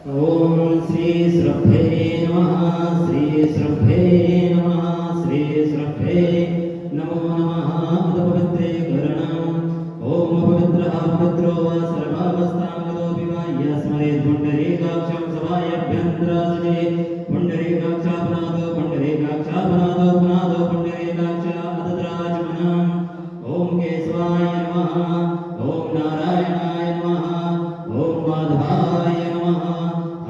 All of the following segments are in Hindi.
ओम श्री श्रद्धे नमः श्री श्रद्धे नमः श्री श्रद्धे नमो नमः पवित्रे करणम् ओम पवित्रः पवित्रो वा सर्वावस्थांगतोऽपि वा यस्मरेत् पुण्डरीकाक्षं सभायाभ्यन्तरासने पुण्डरीकाक्षापनादो पुण्डरीकाक्षापनादो पुनादो पुण्डरीकाक्षा अतद्राजमनम् ओम केशवाय नमः ओम नारायणाय नमः ओम माधवाय नमः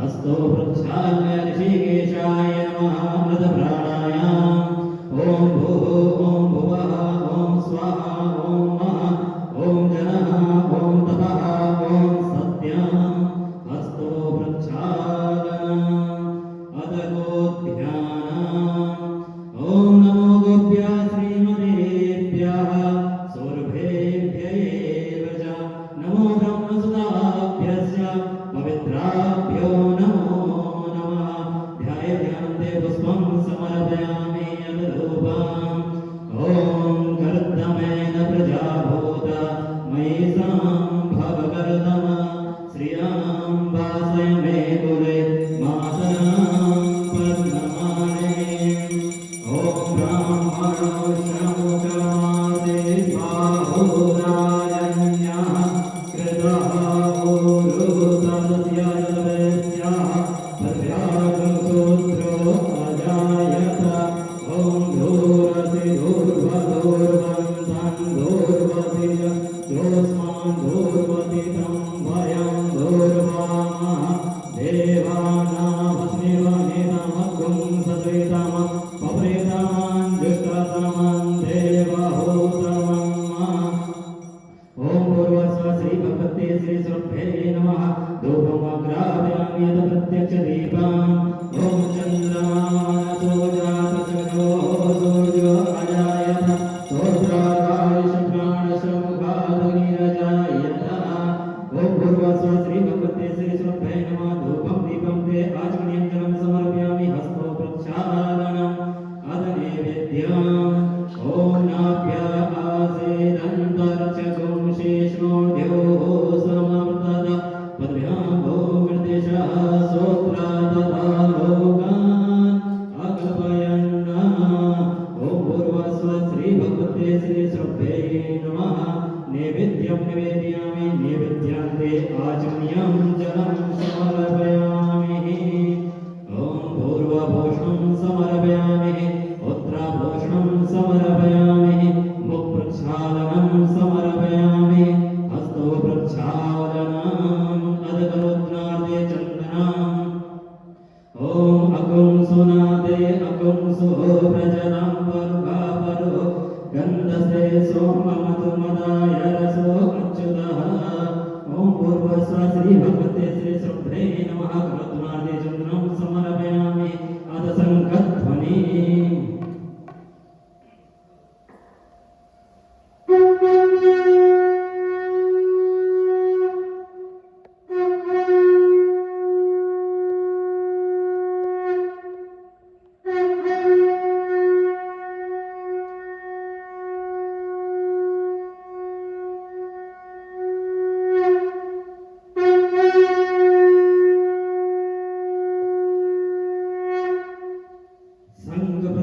हस्तो प्रक्षाल्य ऋषिकेशाय नमः मृतप्राणायाम ओम भूः ओम भुवः ओम स्वाहा ओम महः ओम जनः ओम तपः ओम सत्यं हस्तो प्रक्षालनम् अदगोध्यानम् ओम नमो गोप्या श्रीमतेभ्यः सौरभेभ्य एव च नमो ब्रह्मसुताभ्यस्य पवित्राभ्यो नमो नमः ध्यायन्ते पुष्पं समर्पयामि यद्रूपम् ॐ कर्दमेन प्रजाभूत मयि सम्भवकर्दम श्रियां वासय मे कुले मातरं पद्ममाने ॐ ब्राह्मणो श्रमुचमासे बाहुराजन्यः कृतः ऊरुतस्य जलस्याः तद्व्याघ्रसूत्रो अजायत ॐ धूरसि धूर्वधूर्वन्तं धूर्वसि च योऽस्मान् धूर्वसि तं वयं धूर्वामः देवानामस्मि वनितमग्गुं सचेतमः पप्रेतान् दुष्टतमं देवहूतमम् ओम पूर्वस्व श्री भगवते श्री श्रद्धे नमः धूपमग्रापयामि यत् प्रत्यक्षदीपम् ओम चन्द्रमानसो जातचक्षो सूर्यो अजायत सोत्राकाश प्राणशमुखादग्निरजायत ओम पूर्वस्व श्री भगवते श्री श्रद्धे नमः धूपं दीपं ते आचमनीयं समर्पयामि हस्तो प्रक्षालनम् अदनैवेद्यम् ओम नाभ्य आसेदन्तर्चकुं शेषोऽध्योः समवर्तत पद्भ्यां भूमिर्देशः सोत्रात् तथा लोकान् अकल्पयन् ओम पूर्वस्व श्री भगवते श्री श्रद्धे नमः नैवेद्यं निवेदयामि नैवेद्यान्ते आचमनीयं जलं समर्पयामि ओम पूर्वभूषणं समर्पयामि उत्तराभूषणं समर्पयामि मुखप्रक्षालनं समर्पयामि हस्तो प्रक्षालनम् अदकरुद्रादे चन्दनम् ओम अकुं सुनादे अकुं सुहो प्रजनं परुगापरो गन्धसे सोममतु मदाय रसो अच्युतः ओम पूर्वस्व श्री भगवते श्री श्रद्धे नमः करुद्रादे चन्दनं समर्पयामि अद शङ्खध्वनि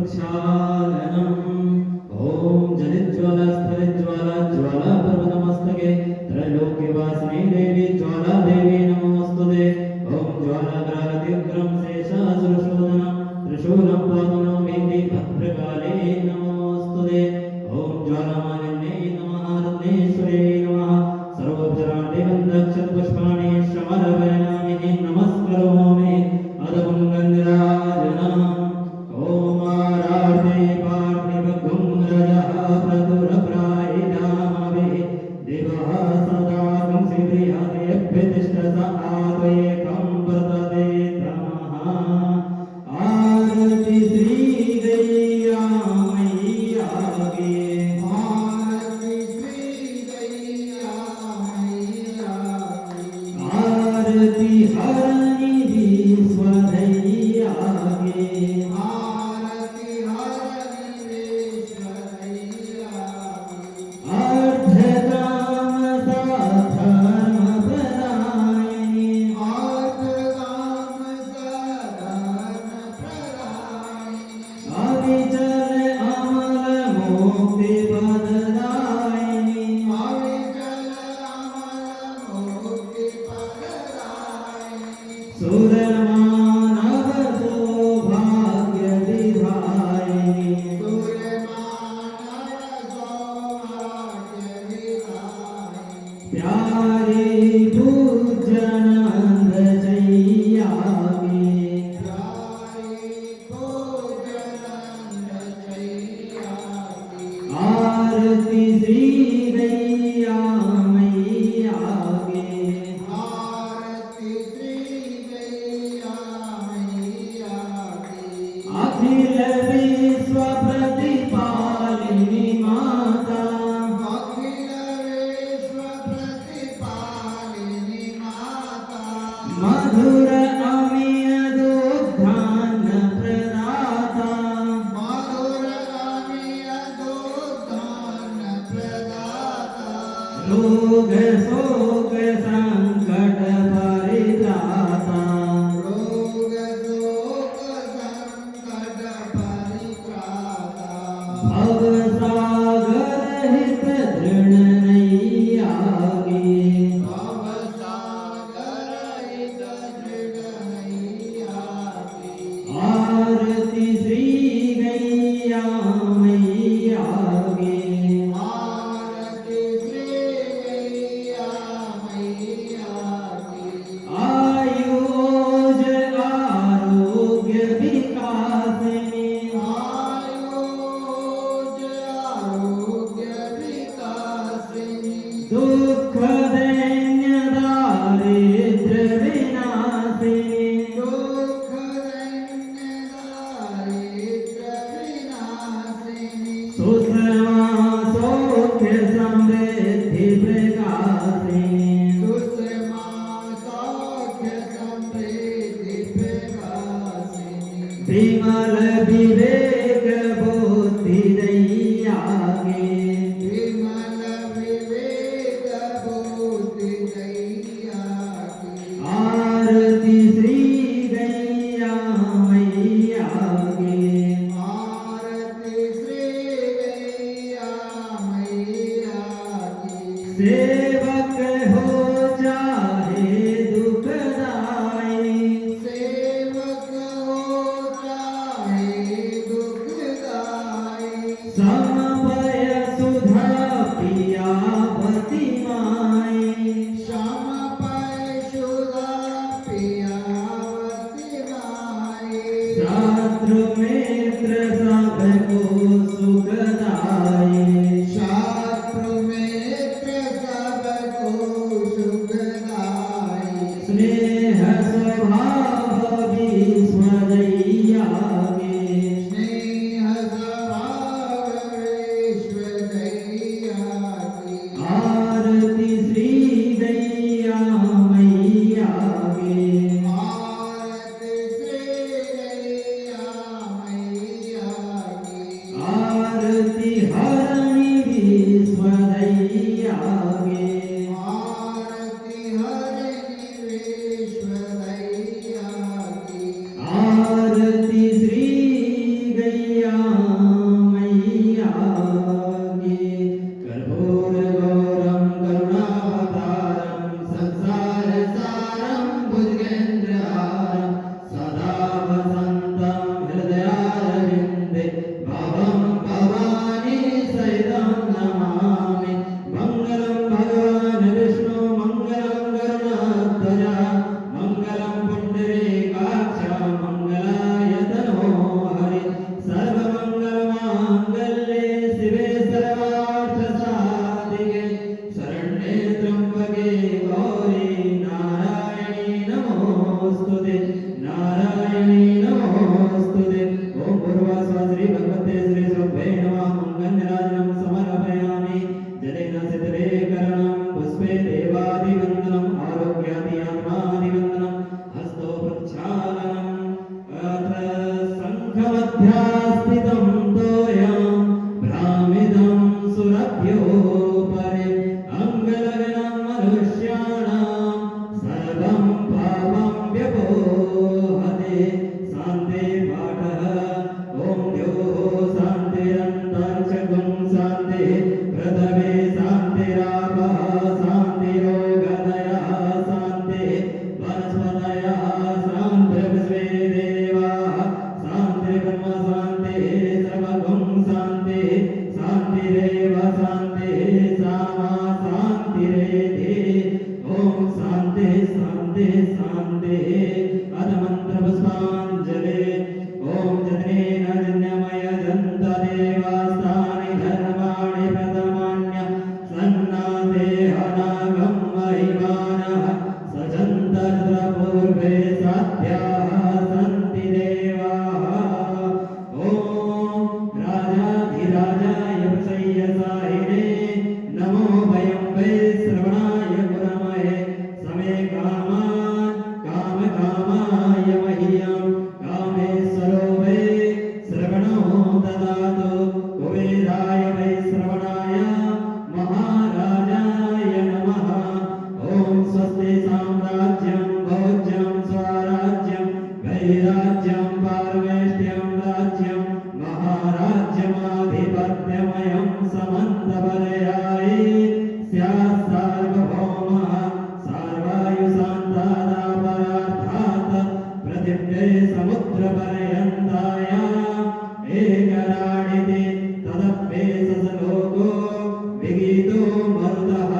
प्रक्षालनम् ओम जलिज्वाला स्थलिज्वाला ज्वाला पर्वतमस्तके त्रैलोक्यवासिनी देवी ज्वाला देवी नमोस्तुते ओम ज्वालाग्रादिग्रं शेषासुरशोधनं त्रिशूलं पादुनो मेन्दि भद्रकाले नमोस्तुते ओम ज्वालामालिन्ये नमः रत्नेश्वरे नमः सर्वोपचाराणि वन्दक्षपुष्पाणि समर्पयामि नमस्करोमि अदपुङ्गनिराजनम् ओम आराधे पार्थिव गुंरजः प्रदुरप्रायिणामभिः दिवः सदा कंसिभियादेभ्यतिष्ठस आत्वैकं वर्तते तमः आरति श्री गैया मैया की आरति श्री गैया मैया की आरती हरनि विश्वदैया की अर्धकाम साधर्म प्रदायिनी अर्धकाम सुरमानव सौभाग्य विधायिनी प्यारी पूजनंद चैया आरती श्री गैया मैया अखिल विश्व प्रतिपालिनी माता मधुर अमीय दुग्धान प्रदाता रोग शोक संकट परित्राता भव सागर हित दृढ़ नैया आरती श्री गैया मैया आयुष आरोग्य विकास में दुख दैन्य दारिद्र विनाशिनी सुषमा सौख्य समृद्धि प्रकाशिनी विमल विवेक बुद्धि दैया आरती श्री गैया मैया सेवक हो चाहे दुखदाई समपय सुधा पियावती माई शत्रु मित्र सबको सुखदाई स्नेह स्वभाव विश्व दैया आरती श्री गैया मैया आरती हरणी विश्व दैया आरती श्री गैया मैया कर्पूर गौरम करुणावतारम संसार सारम भुजगेन्द्रहारम सदा वसंतम हृदयारविंदे भवं भवानी सहितं नमामि मंगलम भगवान विष्णु मंगलम गरुणाध्वजा मंगलम पुंडरीकाक्ष मंगलाय तनो हरि सर्वमंगलमांगल्ये शिवे सर्वार्थसाधिके शरण्ये त्र्यंबके गौरी नारायणी नमोस्तुते नारायणी नमोस्तुते ओम पूर्वास्वा श्री भगवते श्री सुभे नमः मंगलराजनं समर्पयामि जलेन सिद्धेकरणं पुष्पे देवादिवन्दनम् आरोग्यादि आत्मादिवन्दनम् हस्तो प्रक्षालनम् अथ शङ्खमध्यास्थितं तोयं भ्रामिदं सुरभ्योपरि अङ्गलग्नं मनुष्याणां सर्वं पापं व्यपोहते शान्ते पाठः ॐ द्योः शान्तिरन्तरिक्षगुं शान्ति प्रथमे शान्तिरापः शान्तिरोगदयः शान्ति वनस्पतयः शांति शांति अथ मंत्र पुष्पांजलि ओम जनेन जन्यमय जंत देवास्तानि धर्माणि प्रथमान्य सन्नाते अनागम महिमानः सजन्तत्र पूर्वे साध्याः सन्ति देवाः ओम राजाधिराजाय प्रसय्यसाहिने नमो वयं वै श्रवणाय गुणमहे समे कामान् कामकामाय मह्यं कामेश्वरो वै श्रवणो ददातु कुबेराय वै श्रवणाय महाराजाय नमः ॐ स्वस्ति साम्राज्यं भोज्यं स्वराज्यं वैराज्यं पारमेष्ट्यं राज्यं महाराज्यमाधिपत्यमयं समन्तपर्यायी स्यात् सार्वभौमः सार्वायुषान्तादापरार्थात् पृथिव्यै समुद्रपर्यन्ताय एकराडिति तदप्येषलोको विगीतो मरुतः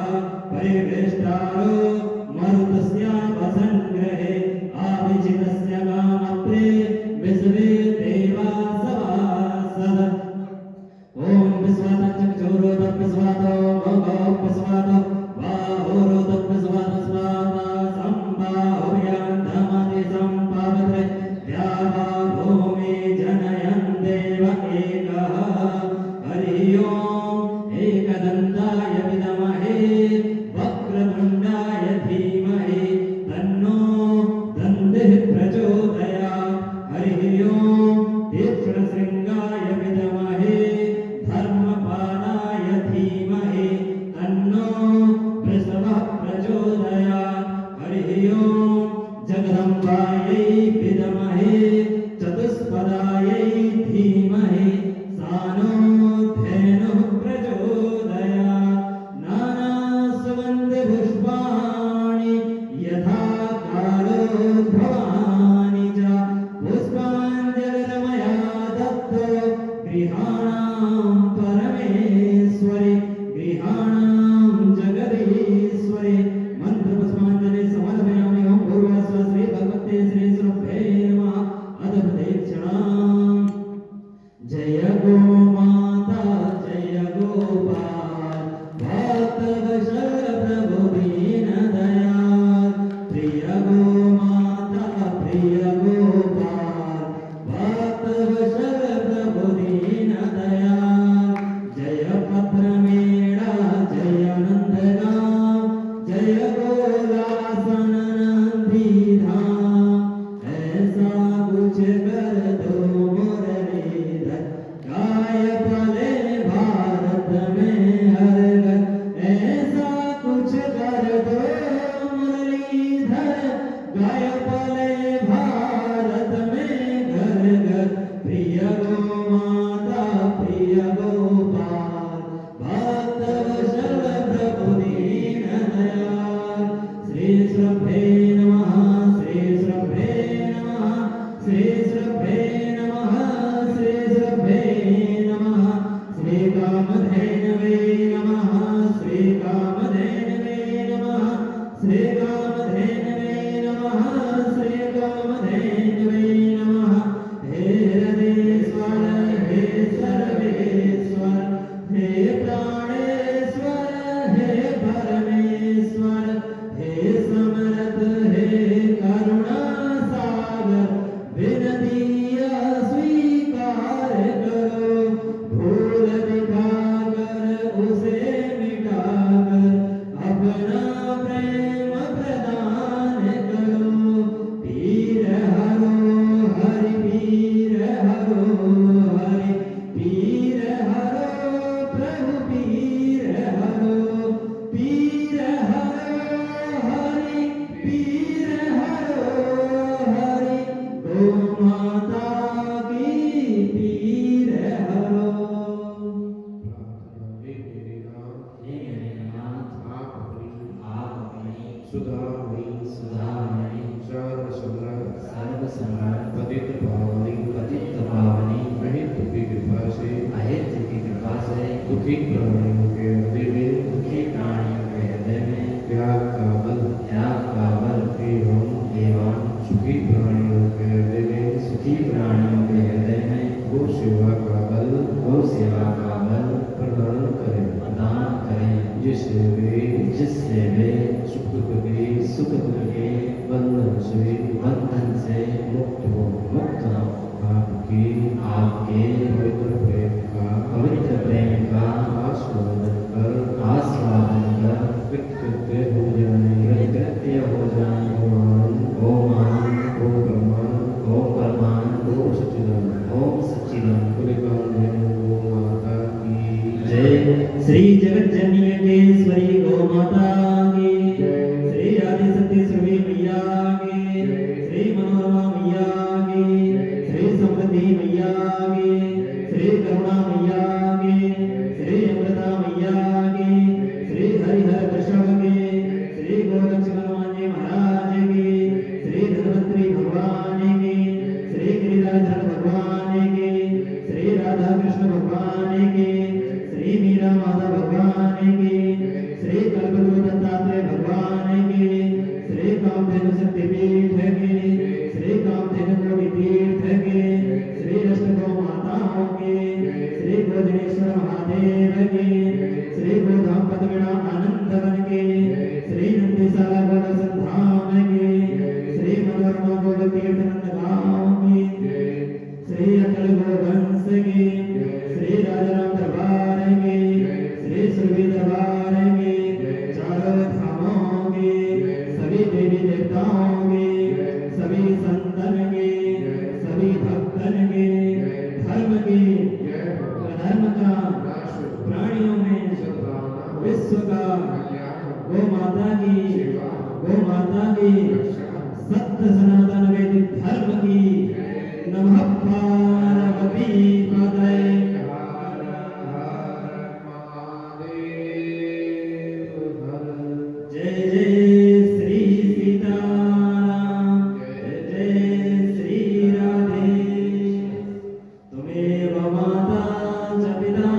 परिवेष्टारो मरुतस्यापसङ्ग्रहे आविचितस्य कामप्रे विश्वे देवा सभासद ॐ विश्वातचक्षुरोदप्यस्वातो भोगोप्यस्वातो बाहुरोदप्यस्वातो स्वाहा सम्बाहुर्यान्तमति सम्पावत्रे द्यावा भूमि जनयन् देव एकः हरि ओम् एकदन्ताय विद्महे वक्रतुण्डाय धीमहि तन्नो दन्तिः प्रचोदयात् हरि ओम् तीक्ष्णशृङ्गाय विद्महे धर्मपालाय धीमहि तन्नो वृषभः प्रचोदयात् हरि ओम् जगदम्बायै विद्महे चतुष्पदायै धीमहि सानो धेनुः प्रचोदयात् नानासुगन्धिपुष्पाणि यथा कालोद्भवानि च पुष्पाञ्जलिर्मया दत्तो गृहाणां परमेश्वरि गृहाणां जगदीश्वरि मन्त्रपुष्पाञ्जलि समर्पयामि ओं पूर्वस्व श्री भगवते श्री श्रीभ्ये नमः अथ प्रदक्षिणाम् जय गोमाता जय गोपाल भक्तवत्सल प्रभु दीनदयाल प्रिय गोमाता प्रिय गोपाल भक्तवत्सल प्रभु दीनदयाल जय पत्रमेड़ा जय नंदगांव जय गोलासन नंदीधाम ऐसा कुछ कर दो मुरलीधर गाय पले भारत में हर घर ऐसा कुछ कर दो मुरलीधर गाय पले भारत में घर घर प्रिय गोमाता प्रिय गोपाल भक्तवत्सल प्रभु दीनदयाल श्री श्रीभ्ये नमः श्री श्रीभ्ये नमः श्री श्रीभ्ये नमः श्री श्रीभ्ये नमः श्री कामधेनवे नमः श्री कामधेनवे नमः श्री कामधेनवे नमः श्री कामधेनवे नमः हे हृदेश्वर हे सर्वेश्वर हे प्राणेश्वर हे परमेश्वर हे समर्थ हे करुणा सागर विनतीय स्वीकार करो भूल दिखाकर उसे मिटाकर अपना प्रेम प्रदान करो पीर हरो हरि पीर हरो हरि पीर हरो प्रभु पीर हरो पीर हरो हरि पीर हरो हरि गो माता की पीर हरो हे मेरे नाथ आप अपनी सुधामयी सर्व सर्व सम्राट सम्राट पतित पावनी अहित की कृपा से दुखी प्राणियों के हृदय में त्याग का बल हे जिससे वे सुख दुख के बंधन से मुक्त हो आपके पवित्र प्रेम का आस्वादन कर कृत्य हो जाए ओम परमान ओम सच्चिदानंद माता की जय। श्री जगज्जननीकेश्वरी गौ माता की श्री आदि सती सुरभि मैया की श्री मनोरमा मैया की श्री समृद्धि मैया की श्री करुणा मैया की श्री अमृता मैया की श्री हरिहर कृष्ण की श्री गोलक्ष्मण हनुमान महाराज की श्री धन्वंतरी भगवान की श्री गिरिधर भगवान की श्री राधा कृष्ण भगवान की श्री मीरा माता भगवान की श्री कल्पतरु दत्तात्रेय भगवान की श्री कामधेनु शक्तिपीठ की श्री कामधेनु कोटि तीर्थ की श्री अष्टगो माताओं की श्री गोधनेश्वर महादेव की श्री गोधाम पद्मिना आनंदवन की श्री नंदीशाला गोल संधाम की श्री मनोरमा गोल तीर्थ नंदगांव की श्री अचल गोवंश की श्री राजाराम दरबार की श्री सुरभि दरबार की चारों धामों की सभी देवी देवताओं की सभी संतन की सभी भक्तन की धर्म की धर्म का प्राणियों में विश्व का गौ माता की सत्य सनातन वैदिक धर्म की नमः पार्वती पतये। जय जय श्री सीताराम जय जय श्री राधे। त्वमेव माता च पिता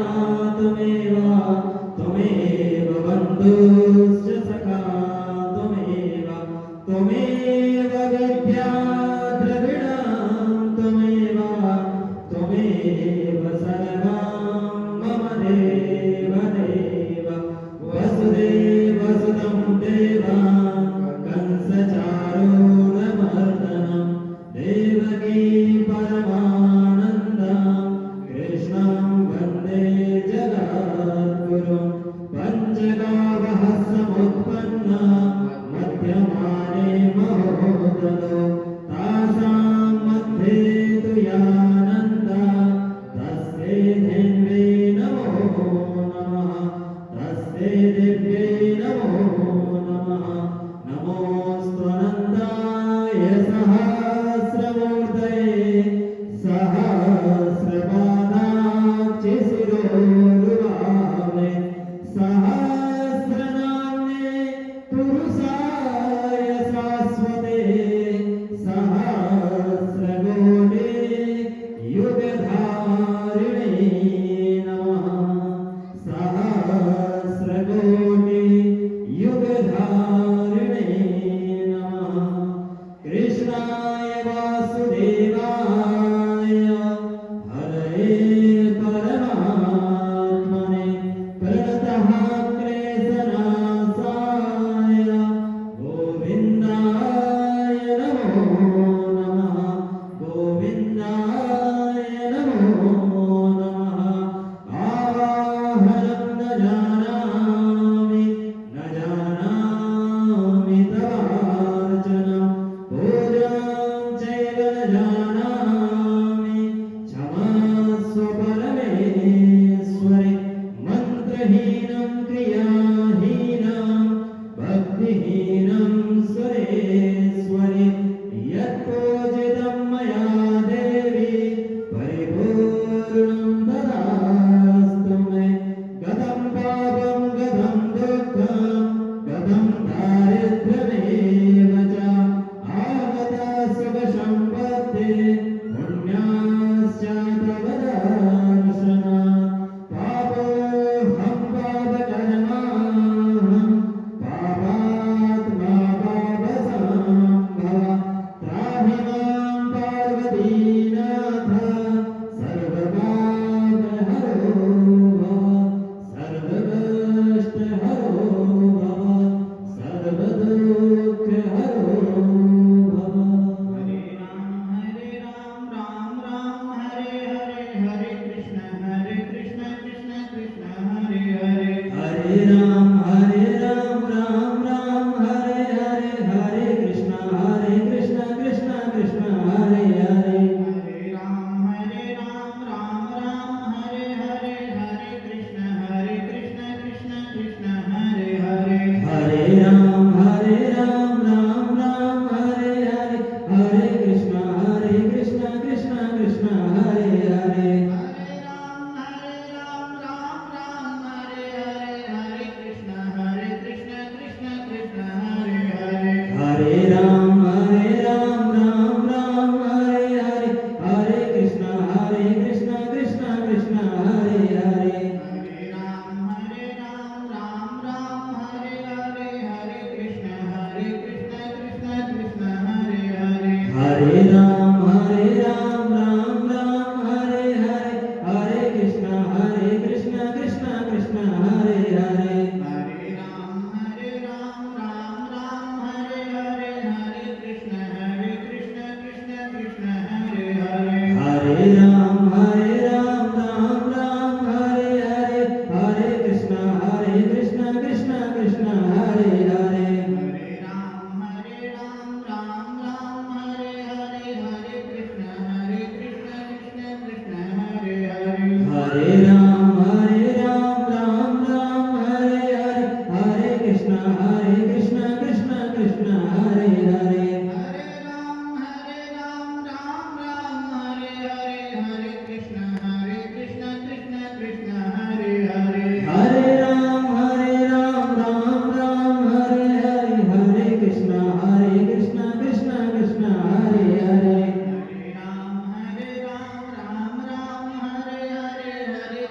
त्वमेव बन्धुश्च सखा त्वमेव विद्या द्रविणं त्वमेव सर्वं मम देव वसुदेवसुतं देवं कंसचारूरमर्दनं देवकी परमानन्दं कृष्णं वन्दे जगद्गुरुं पञ्चगावः समुत्पन्ना मध्यमाने महोदलो तासां मध्ये तु यानन्दा तस्यै देव्यै नमो नमः तस्यै देव्यै नमो नमः। नमोऽस्त्वनन्दाय सहस्रमूर्तये सहस्रपादाक्षि शिरोरुबावे सहस्रनाम्ने पुरुषाय शाश्वते सहस्रकोटे युगधारिणे नमः सहस्रकोटि युगधारिणे नमः। कृष्णाय हरे राम राम राम हरे हरे, हरे कृष्ण कृष्ण कृष्ण हरे हरे। हरे राम राम राम हरे हरे, हरे कृष्ण कृष्ण कृष्ण हरे हरे। हरे राम राम राम हरे हरे, हरे कृष्ण कृष्ण कृष्ण हरे हरे। हरे राम राम राम हरे हरे, हरे कृष्ण कृष्ण कृष्ण हरे हरे। हरे राम राम राम हरे हरे, हरे कृष्ण कृष्ण कृष्ण हरे हरे। हरे राम राम राम हरे हरे, हरे कृष्ण कृष्ण कृष्ण हरे हरे। हरे राम राम राम हरे हरे, हरे कृष्ण कृष्ण कृष्ण हरे हरे। हरे राम राम राम हरे हरे, हरे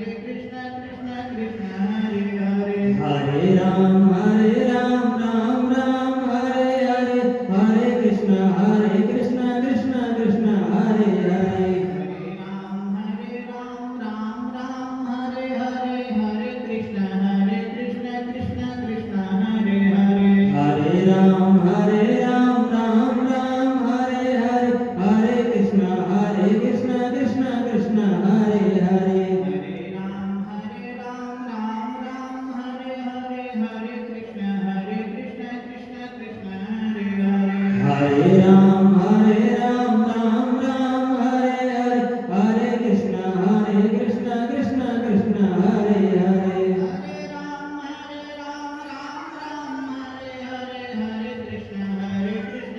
कृष्ण कृष्ण कृष्ण हरे हरे। हरे राम राम राम हरे हरे, हरे कृष्ण कृष्ण कृष्ण हरे हरे। हरे राम राम राम हरे हरे, हरे कृष्ण कृष्ण कृष्ण हरे हरे। हरे राम राम राम हरे हरे, हरे कृष्ण कृष्ण कृष्ण हरे हरे। हरे राम राम राम हरे हरे, हरे कृष्ण कृष्ण कृष्ण हरे हरे। हरे राम राम राम हरे हरे, हरे कृष्ण कृष्ण कृष्ण हरे हरे। हरे राम राम राम हरे हरे, हरे कृष्ण कृष्ण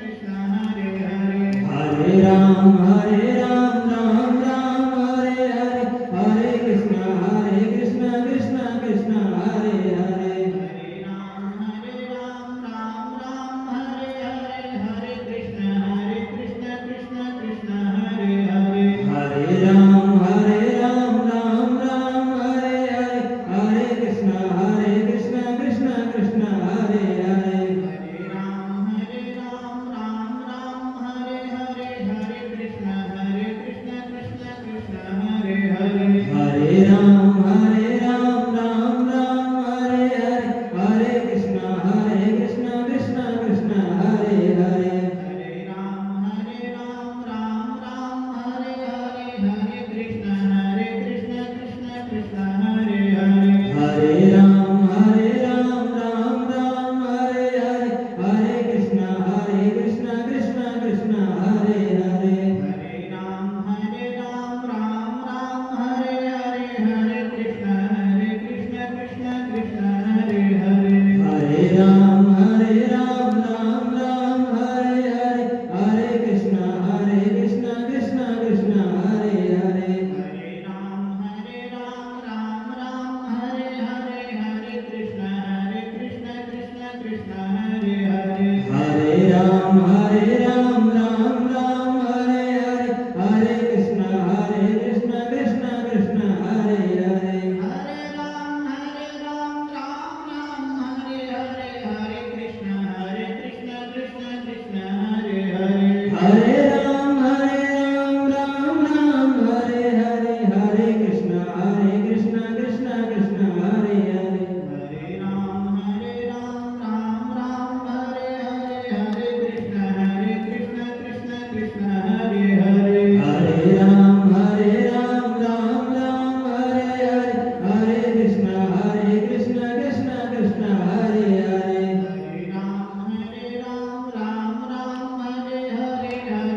कृष्ण हरे हरे। हरे राम राम राम हरे हरे, हरे कृष्ण कृष्ण कृष्ण हरे हरे। हरे राम राम राम हरे हरे, हरे कृष्ण कृष्ण कृष्ण हरे हरे। हरे राम राम राम हरे हरे, हरे कृष्ण कृष्ण कृष्ण हरे हरे। हरे राम राम हरे हरे, हरे कृष्ण कृष्ण कृष्ण हरे हरे। हरे राम राम हरे हरे, हरे कृष्ण कृष्ण कृष्ण हरे हरे। हरे राम राम हरे हरे, हरे कृष्ण कृष्ण कृष्ण हरे हरे। हरे राम हरे कृष्ण कृष्ण कृष्ण हरे हरे। हरे राम राम हरे हरे, हरे कृष्ण कृष्ण कृष्ण हरे हरे। हरे राम हरे कृष्ण कृष्ण कृष्ण हरे हरे। हरे राम राम हरे हरे, हरे कृष्ण कृष्ण कृष्ण हरे हरे। हरे राम हरे कृष्ण कृष्ण कृष्ण हरे हरे। हरे राम राम हरे हरे, हरे कृष्ण कृष्ण कृष्ण हरे हरे। हरे राम राम हरे हरे, हरे कृष्ण कृष्ण कृष्ण हरे हरे। हरे राम राम हरे हरे, हरे कृष्ण कृष्ण कृष्ण हरे हरे। हरे राम हरे हरे कृष्ण कृष्ण कृष्ण हरे हरे। हरे राम राम हरे हरे, हरे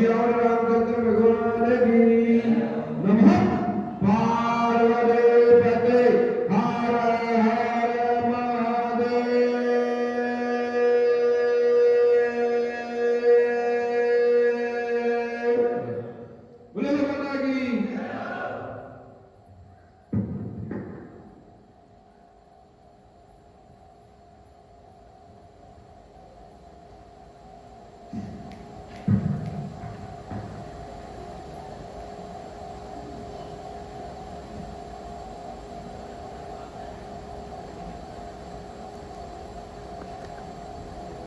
Shri Ram